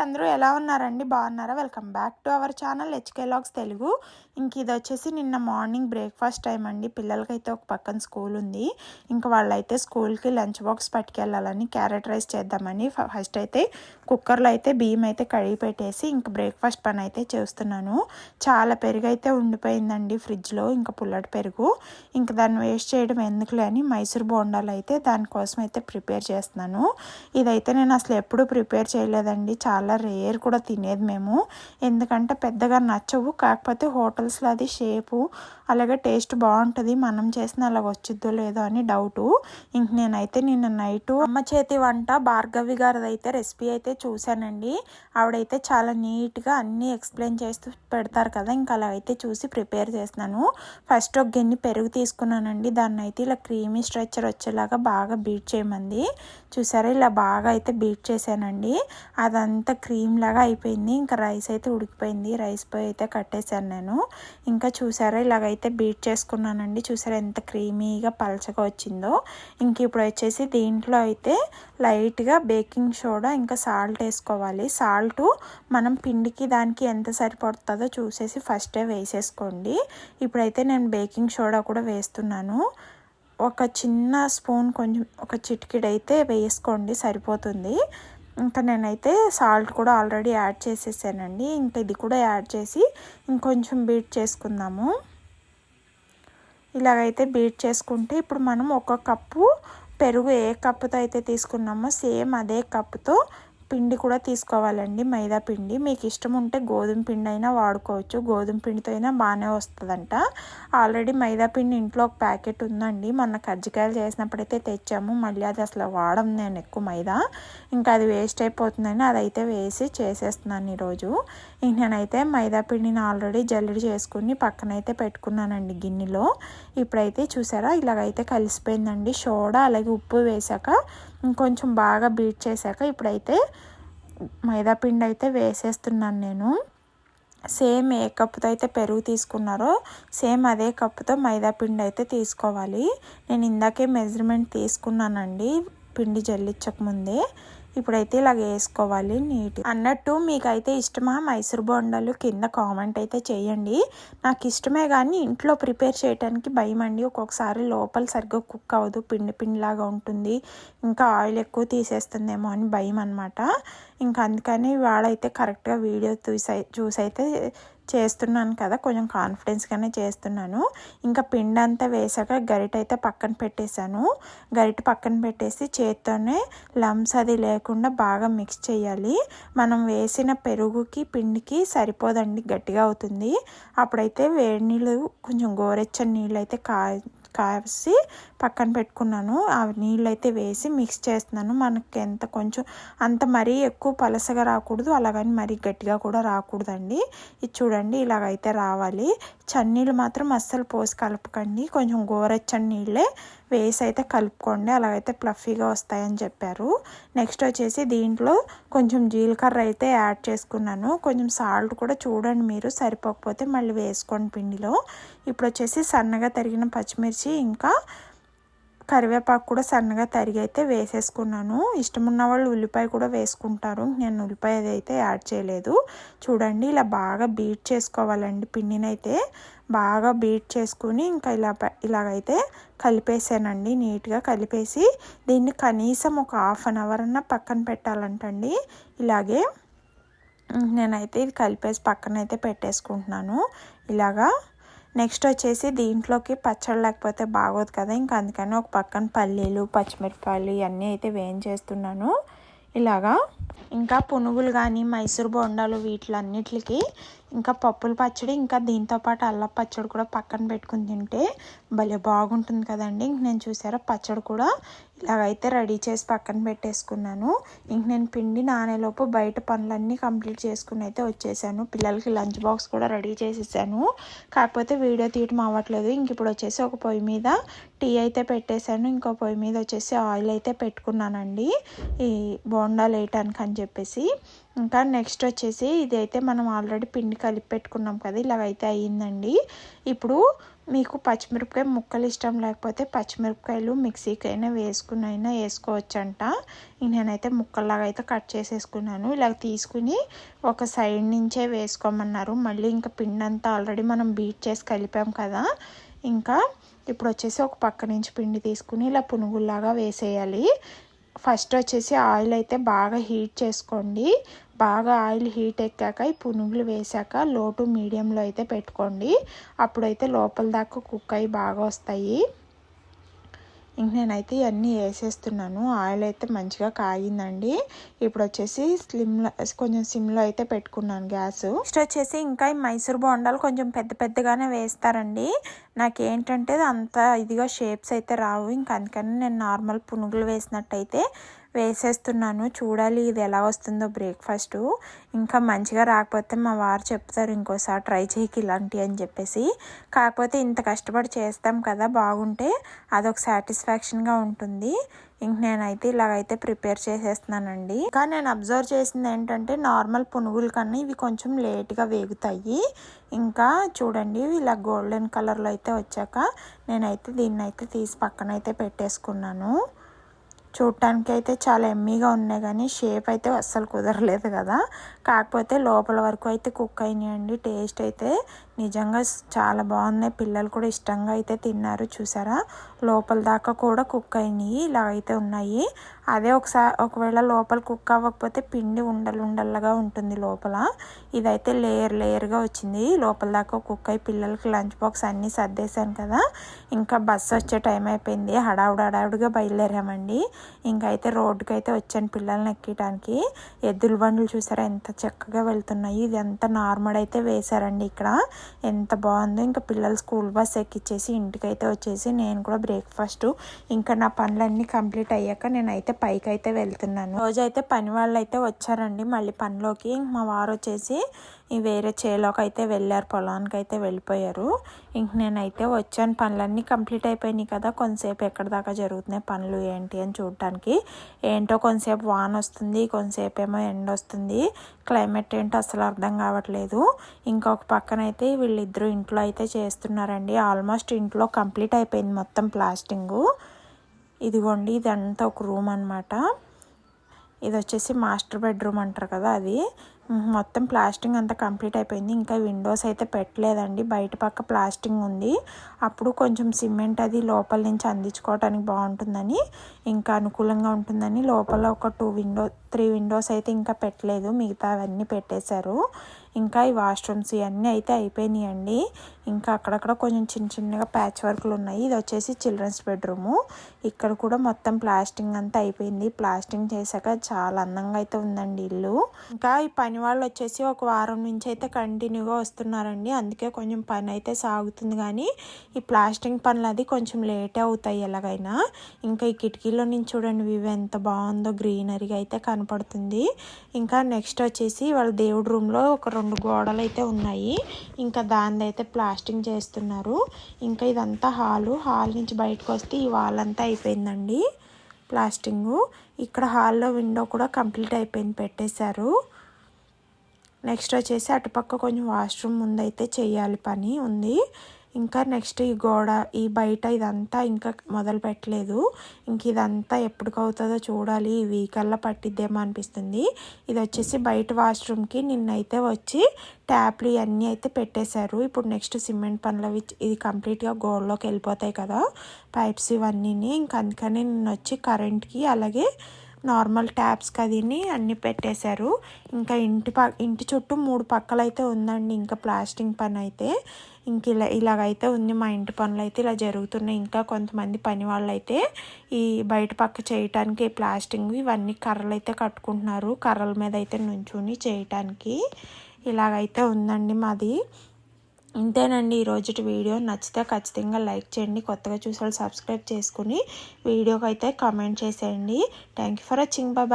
అందరూ ఎలా ఉన్నారండి? బాగున్నారా? Welcome back to our channel HK logs Telugu. ఇది వచ్చేసి నిన్న మార్నింగ్ బ్రేక్ఫాస్ట్ టైం అండి. పిల్లలకైతే ఒక పక్కన స్కూల్ ఉంది. ఇంకా వాళ్ళైతే స్కూల్కి లంచ్ బాక్స్ పట్టుకెళ్ళాలని క్యారెట్ రైస్ చేద్దామని ఫస్ట్ అయితే కుక్కర్లో అయితే బియ్యం అయితే కడిగి పెట్టేసి ఇంకా బ్రేక్ఫాస్ట్ పని అయితే చేస్తున్నాను. చాలా పెరుగు అయితే ఉండిపోయిందండి ఫ్రిడ్జ్లో, ఇంకా పుల్లటి పెరుగు. ఇంకా దాన్ని వేస్ట్ చేయడం ఎందుకులే అని మైసూర్ బోండాలు అయితే దానికోసం అయితే ప్రిపేర్ చేస్తున్నాను. ఇదైతే నేను అసలు ఎప్పుడూ ప్రిపేర్ చేయలేదండి. చాలా రేర్ కూడా తినేది మేము, ఎందుకంటే పెద్దగా నచ్చవు. కాకపోతే హోటల్స్లో అది షేపు అలాగే టేస్ట్ బాగుంటుంది. మనం చేసిన అలా వచ్చిద్దో లేదో అని డౌటు. ఇంక నేనైతే నిన్న నైటు అమ్మ చేతి వంట భార్గవి గారిది అయితే రెసిపీ అయితే చూశానండి. ఆవిడైతే చాలా నీట్గా అన్నీ ఎక్స్ప్లెయిన్ చేస్తూ పెడతారు కదా, ఇంకా అలా అయితే చూసి ప్రిపేర్ చేస్తున్నాను. ఫస్ట్ ఒక గిన్నె పెరుగు తీసుకున్నానండి. దాన్ని అయితే ఇలా క్రీమీ స్ట్రక్చర్ వచ్చేలాగా బాగా బీట్ చేయమంది. చూసారా, ఇలా బాగా అయితే బీట్ చేశానండి. అదంతా క్రీమ్ లాగా అయిపోయింది. ఇంకా రైస్ అయితే ఉడికిపోయింది. రైస్ పోయి అయితే కట్టేశాను నేను. ఇంకా చూసారా, ఇలాగైతే బీట్ చేసుకున్నానండి. చూసారా ఎంత క్రీమీగా పలచగా వచ్చిందో. ఇంక ఇప్పుడు వచ్చేసి దీంట్లో అయితే లైట్గా బేకింగ్ సోడా ఇంకా సాల్ట్ వేసుకోవాలి. సాల్ట్ మనం పిండికి దానికి ఎంత సరిపడుతుందో చూసేసి ఫస్టే వేసేసుకోండి. ఇప్పుడైతే నేను బేకింగ్ సోడా కూడా వేస్తున్నాను. ఒక చిన్న స్పూన్, కొంచెం ఒక చిటికెడైతే వేసుకోండి, సరిపోతుంది. ఇంకా నేనైతే సాల్ట్ కూడా ఆల్రెడీ యాడ్ చేసేసానండి. ఇంకా ఇది కూడా యాడ్ చేసి ఇంకొంచెం బీట్ చేసుకుందాము. ఇలాగైతే బీట్ చేసుకుంటే ఇప్పుడు మనం ఒక కప్పు పెరుగు ఏ కప్పుతో అయితే తీసుకున్నామో సేమ్ అదే కప్పుతో పిండి కూడా తీసుకోవాలండి, మైదా పిండి. మీకు ఇష్టం ఉంటే గోధుమ పిండి అయినా వాడుకోవచ్చు, గోధుమ పిండితో అయినా బాగానే వస్తుందంట. ఆల్రెడీ మైదా పిండి ఇంట్లో ఒక ప్యాకెట్ ఉందండి. మొన్న కజ్జికాయలు చేసినప్పుడైతే తెచ్చాము. మళ్ళీ అది అసలు వాడడం నేను ఎక్కువ మైదా, ఇంకా అది వేస్ట్ అయిపోతుందని అదైతే వేసి చేసేస్తున్నాను ఈరోజు. ఇంక నేనైతే మైదా పిండిని ఆల్రెడీ జల్లెడ చేసుకుని పక్కనైతే పెట్టుకున్నానండి గిన్నెలో. ఇప్పుడైతే చూసారా, ఇలాగైతే కలిసిపోయిందండి. సోడా అలాగే ఉప్పు వేసాక ఇంకొంచెం బాగా బీట్ చేశాక ఇప్పుడైతే మైదా పిండి అయితే వేసేస్తున్నాను నేను. సేమ్ ఏ కప్పుతో అయితే పెరుగు తీసుకున్నారో సేమ్ అదే కప్పుతో మైదా పిండి అయితే తీసుకోవాలి. నేను ఇందాకే మెజర్మెంట్ తీసుకున్నానండి పిండి జల్లించక ముందే. ఇప్పుడైతే ఇలాగ వేసుకోవాలి నీట్ అన్నట్టు. మీకైతే ఇష్టమా మైసూర్ బోండాలు? కింద కామెంట్ అయితే చేయండి. నాకు ఇష్టమే కానీ ఇంట్లో ప్రిపేర్ చేయడానికి భయం అండి. ఒక్కొక్కసారి లోపల సరిగ్గా కుక్ అవ్వదు, పిండి పిండిలాగా ఉంటుంది, ఇంకా ఆయిల్ ఎక్కువ తీసేస్తుందేమో అని భయం అనమాట. ఇంకా అందుకని వాళ్ళైతే కరెక్ట్గా వీడియో చూసైతే చేస్తున్నాను కదా, కొంచెం కాన్ఫిడెన్స్గానే చేస్తున్నాను. ఇంకా పిండి అంతా వేసాక గరిట అయితే పక్కన పెట్టేశాను. గరిట పక్కన పెట్టేసి చేత్తోనే లమ్స్ అది లేకుండా బాగా మిక్స్ చేయాలి. మనం వేసిన పెరుగుకి పిండికి సరిపోదండి, గట్టిగా అవుతుంది. అప్పుడైతే వేడి నీళ్ళు, కొంచెం గోరెచ్చని నీళ్ళు అయితే కాసి పక్కన పెట్టుకున్నాను. ఆ నీళ్ళు అయితే వేసి మిక్స్ చేస్తున్నాను. మనకి ఎంత కొంచెం అంత మరీ ఎక్కువ పలసగా రాకూడదు, అలాగని మరీ గట్టిగా కూడా రాకూడదండి. ఇది చూడండి, ఇలాగైతే రావాలి. చన్నీళ్ళు మాత్రం అస్సలు పోసి కలపకండి, కొంచెం గోరెచ్చని నీళ్ళే వేసి అయితే కలుపుకోండి, అలాగైతే ప్లఫీగా వస్తాయని చెప్పారు. నెక్స్ట్ వచ్చేసి దీంట్లో కొంచెం జీలకర్ర అయితే యాడ్ చేసుకున్నాను. కొంచెం సాల్ట్ కూడా చూడండి మీరు, సరిపోకపోతే మళ్ళీ వేసుకోండి పిండిలో. ఇప్పుడు వచ్చేసి సన్నగా తరిగిన పచ్చిమిర్చి ఇంకా కరివేపాకు కూడా సన్నగా తరిగి అయితే వేసేసుకున్నాను. ఇష్టం ఉన్న వాళ్ళు ఉల్లిపాయ కూడా వేసుకుంటారు, నేను ఉల్లిపాయ అయితే యాడ్ చేయలేదు. చూడండి, ఇలా బాగా బీట్ చేసుకోవాలండి. పిండినైతే బాగా బీట్ చేసుకుని ఇంకా ఇలాగైతే కలిపేసానండి. నీట్గా కలిపేసి దీన్ని కనీసం ఒక 1/2 అవర్ అన్నా పక్కన పెట్టాలంటండి. ఇలాగే నేనైతే ఇది కలిపేసి పక్కనైతే పెట్టేసుకుంటున్నాను ఇలాగా. నెక్స్ట్ వచ్చేసి దీంట్లోకి పచ్చడి లేకపోతే బాగోదు కదా, ఇంకా అందుకని ఒక పక్కన పల్లీలు, పచ్చిమిరపకాయలు ఇవన్నీ అయితే వేయించేస్తున్నాను ఇలాగా. ఇంకా పునుగులు కానీ మైసూర్ బోండాలు వీటిలన్నిటికి ఇంకా పప్పుల పచ్చడి, ఇంకా దీంతోపాటు అల్లం పచ్చడి కూడా పక్కన పెట్టుకుని తింటే భలే బాగుంటుంది కదండి. ఇంక నేను చూసారా పచ్చడి కూడా ఇలాగైతే రెడీ చేసి పక్కన పెట్టేసుకున్నాను. ఇంక నేను పిండి నానేలోపు బయట పనులన్నీ కంప్లీట్ చేసుకుని అయితే వచ్చేసాను. పిల్లలకి లంచ్ బాక్స్ కూడా రెడీ చేసేసాను, కాకపోతే వీడియో తీయటం అవ్వట్లేదు. ఇంక ఇప్పుడు వచ్చేసి ఒక పొయ్యి మీద టీ అయితే పెట్టేశాను, ఇంకో పొయ్యి మీద వచ్చేసి ఆయిల్ అయితే పెట్టుకున్నానండి ఈ బోండాలు వేయటానికి అని చెప్పేసి. ఇంకా నెక్స్ట్ వచ్చేసి ఇదైతే మనం ఆల్రెడీ పిండి కలిపి పెట్టుకున్నాం కదా, ఇలాగైతే అయ్యిందండి. ఇప్పుడు మీకు పచ్చిమిరపకాయ ముక్కలు ఇష్టం లేకపోతే పచ్చిమిరపకాయలు మిక్సీకైనా వేసుకునైనా వేసుకోవచ్చంట. నేనైతే ముక్కల్లాగా అయితే కట్ చేసేసుకున్నాను. ఇలా తీసుకుని ఒక సైడ్ నుంచే వేసుకోమన్నారు. మళ్ళీ ఇంకా పిండి అంతా ఆల్రెడీ మనం బీట్ చేసి కలిపాం కదా, ఇంకా ఇప్పుడు వచ్చేసి ఒక పక్క నుంచి పిండి తీసుకుని ఇలా పునుగుల్లాగా వేసేయాలి. ఫస్ట్ వచ్చేసి ఆయిల్ అయితే బాగా హీట్ చేసుకోండి. బాగా ఆయిల్ హీట్ ఎక్కాక ఈ పునుగులు వేసాక లో టు మీడియంలో అయితే పెట్టుకోండి. అప్పుడైతే లోపల దాకా కుక్ అయ్యి బాగా వస్తాయి. ఇంక నేనైతే ఇవన్నీ వేసేస్తున్నాను. ఆయిల్ అయితే మంచిగా కాగిందండి. ఇప్పుడు వచ్చేసి కొంచెం సిమ్లో అయితే పెట్టుకున్నాను గ్యాస్. నెక్స్ట్ వచ్చేసి ఇంకా ఈ మైసూర్ బోండాలు కొంచెం పెద్ద పెద్దగానే వేస్తారండి. నాకేంటంటే అంత ఇదిగా షేప్స్ అయితే రావు. ఇంక అందుకని నేను నార్మల్ పునుగులు వేసినట్టయితే వేసేస్తున్నాను. చూడాలి ఇది ఎలా వస్తుందో బ్రేక్ఫాస్ట్. ఇంకా మంచిగా రాకపోతే మా వారు చెప్తారు ఇంకోసారి ట్రై చేయకి ఇలాంటివి అని చెప్పేసి. కాకపోతే ఇంత కష్టపడి చేస్తాం కదా, బాగుంటే అదొక సాటిస్ఫాక్షన్గా ఉంటుంది. ఇంక నేనైతే ఇలాగైతే ప్రిపేర్ చేసేస్తున్నానండి. ఇంకా నేను అబ్జర్వ్ చేసింది ఏంటంటే నార్మల్ పునుగుల కన్నా ఇవి కొంచెం లేట్గా వేగుతాయి. ఇంకా చూడండి ఇలా గోల్డెన్ కలర్లో అయితే వచ్చాక నేనైతే దీన్ని అయితే తీసి పక్కన అయితే పెట్టేసుకున్నాను. చూడటానికి అయితే చాలా ఎమ్మీగా ఉన్నాయి కానీ షేప్ అయితే అస్సలు కుదరలేదు కదా. కాకపోతే లోపల వరకు అయితే కుక్ అయినాయండి. టేస్ట్ అయితే నిజంగా చాలా బాగున్నాయి. పిల్లలు కూడా ఇష్టంగా అయితే తిన్నారు. చూసారా, లోపల దాకా కూడా కుక్ అయినాయి. ఇలా అయితే ఉన్నాయి. అదే ఒకవేళ లోపల కుక్ అవ్వకపోతే పిండి ఉండలుగా ఉంటుంది లోపల. ఇదైతే లేయర్గా వచ్చింది. లోపల దాకా కుక్ అయ్యి పిల్లలకి లంచ్ బాక్స్ అన్నీ సర్దేశాను కదా. ఇంకా బస్సు వచ్చే టైం అయిపోయింది. హడావుడిగా బయలుదేరామండి. ఇంకైతే రోడ్డుకి అయితే వచ్చాను పిల్లల్ని ఎక్కడానికి. ఎద్దుల బండ్లు చూసారా ఎంత చక్కగా వెళ్తున్నాయి. ఇది ఎంత నార్మల్ అయితే వేశారండి ఇక్కడ, ఎంత బాగుందో. ఇంకా పిల్లలు స్కూల్ బస్ ఎక్కిచ్చేసి ఇంటికైతే వచ్చేసి నేను కూడా బ్రేక్ఫాస్ట్ ఇంకా నా పనులన్నీ కంప్లీట్ అయ్యాక నేనైతే పైకి అయితే వెళ్తున్నాను. రోజైతే పని వాళ్ళు అయితే వచ్చారండి మళ్ళీ పనిలోకి. మా వారు వచ్చేసి వేరే చేలోకి అయితే వెళ్ళారు, పొలానికి అయితే వెళ్ళిపోయారు. ఇంక నేనైతే వచ్చాను. పనులన్నీ కంప్లీట్ అయిపోయినాయి కదా. కొంతసేపు ఎక్కడి దాకా జరుగుతున్నాయి పనులు ఏంటి అని చూడటానికి. ఏంటో కొంతసేపు వాన వస్తుంది, కొంతసేపు ఏమో ఎండ వస్తుంది. క్లైమేట్ ఏంటో అసలు అర్థం కావట్లేదు. ఇంకొక పక్కన అయితే వీళ్ళిద్దరూ ఇంట్లో అయితే చేస్తున్నారండి. ఆల్మోస్ట్ ఇంట్లో కంప్లీట్ అయిపోయింది మొత్తం ప్లాస్టింగు. ఇదిగోండి ఇదంతా ఒక రూమ్ అనమాట. ఇది వచ్చేసి మాస్టర్ బెడ్రూమ్ అంటారు కదా, అది మొత్తం ప్లాస్టింగ్ అంతా కంప్లీట్ అయిపోయింది. ఇంకా విండోస్ అయితే పెట్టలేదండి. బయట పక్క ప్లాస్టింగ్ ఉంది. అప్పుడు కొంచెం సిమెంట్ అది లోపల నుంచి అందించుకోవడానికి బాగుంటుందని, ఇంకా అనుకూలంగా ఉంటుందని లోపల ఒక 3 విండోస్ అయితే ఇంకా పెట్టలేదు. మిగతా అవన్నీ పెట్టేశారు. ఇంకా ఈ వాష్రూమ్స్ ఇవన్నీ అయితే అయిపోయినాయండి. ఇంకా అక్కడక్కడ కొంచెం చిన్నగా ప్యాచ్ వర్క్లు ఉన్నాయి. ఇది వచ్చేసి చిల్డ్రన్స్ బెడ్రూము. ఇక్కడ కూడా మొత్తం ప్లాస్టింగ్ అంతా అయిపోయింది. ప్లాస్టింగ్ చేశాక చాలా అందంగా అయితే ఉందండి ఇల్లు. ఇంకా ఈ పని వాళ్ళు వచ్చేసి ఒక వారం నుంచి అయితే కంటిన్యూగా వస్తున్నారండి. అందుకే కొంచెం పని అయితే సాగుతుంది. కానీ ఈ ప్లాస్టింగ్ పనులు అది కొంచెం లేటే అవుతాయి ఎలాగైనా. ఇంకా ఈ కిటికీలో నుంచి చూడండి వ్యూ ఎంత బాగుందో, గ్రీనరీగా అయితే కనపడుతుంది. ఇంకా నెక్స్ట్ వచ్చేసి వాళ్ళ దేవుడి రూమ్లో ఒక 2 గోడలు అయితే ఉన్నాయి. ఇంకా దాని అయితే ప్లాస్టింగ్ చేస్తున్నారు. ఇంకా ఇదంతా హాల్ నుంచి బయటకు వస్తే ఈ వాల్ అంతా అయిపోయిందండి ప్లాస్టింగు. ఇక్కడ హాల్లో విండో కూడా కంప్లీట్ అయిపోయింది, పెట్టేశారు. నెక్స్ట్ వచ్చేసి అటుపక్క కొంచెం వాష్రూమ్ ముందైతే చేయాలి పని ఉంది. ఇంకా నెక్స్ట్ ఈ గోడ ఈ బయట ఇదంతా ఇంకా మొదలు పెట్టలేదు. ఇంక ఇదంతా ఎప్పటికవుతుందో చూడాలి. ఈ వీకల్లా పట్టిద్దేమో అనిపిస్తుంది. ఇది వచ్చేసి బయట వాష్రూమ్కి నిన్నైతే వచ్చి ట్యాప్లు ఇవన్నీ అయితే పెట్టేశారు. ఇప్పుడు నెక్స్ట్ సిమెంట్ పనులు ఇది కంప్లీట్గా గోడలోకి వెళ్ళిపోతాయి కదా పైప్స్ ఇవన్నీ. ఇంక అందుకని నిన్న వచ్చి కరెంట్కి అలాగే నార్మల్ ట్యాప్స్ కదిని అన్నీ పెట్టేశారు. ఇంకా ఇంటి చుట్టూ 3 పక్కలు అయితే ఉందండి ఇంకా ప్లాస్టింగ్ పని అయితే. ఇంక ఇలాగైతే ఉంది మా ఇంటి పనులు అయితే ఇలా జరుగుతున్నాయి. ఇంకా కొంతమంది పని వాళ్ళు అయితే ఈ బయట పక్క చేయటానికి ప్లాస్టింగ్ ఇవన్నీ కర్రలు అయితే కట్టుకుంటున్నారు. కర్రల మీద అయితే నుంచుని చేయటానికి ఇలాగైతే ఉందండి మాది. ఇంతేనండి ఈరోజు వీడియో. నచ్చితే ఖచ్చితంగా లైక్ చేయండి. కొత్తగా చూసే వాళ్ళు సబ్స్క్రైబ్ చేసుకుని వీడియోకి అయితే కామెంట్ చేసేయండి. Thank you for watching. Bye.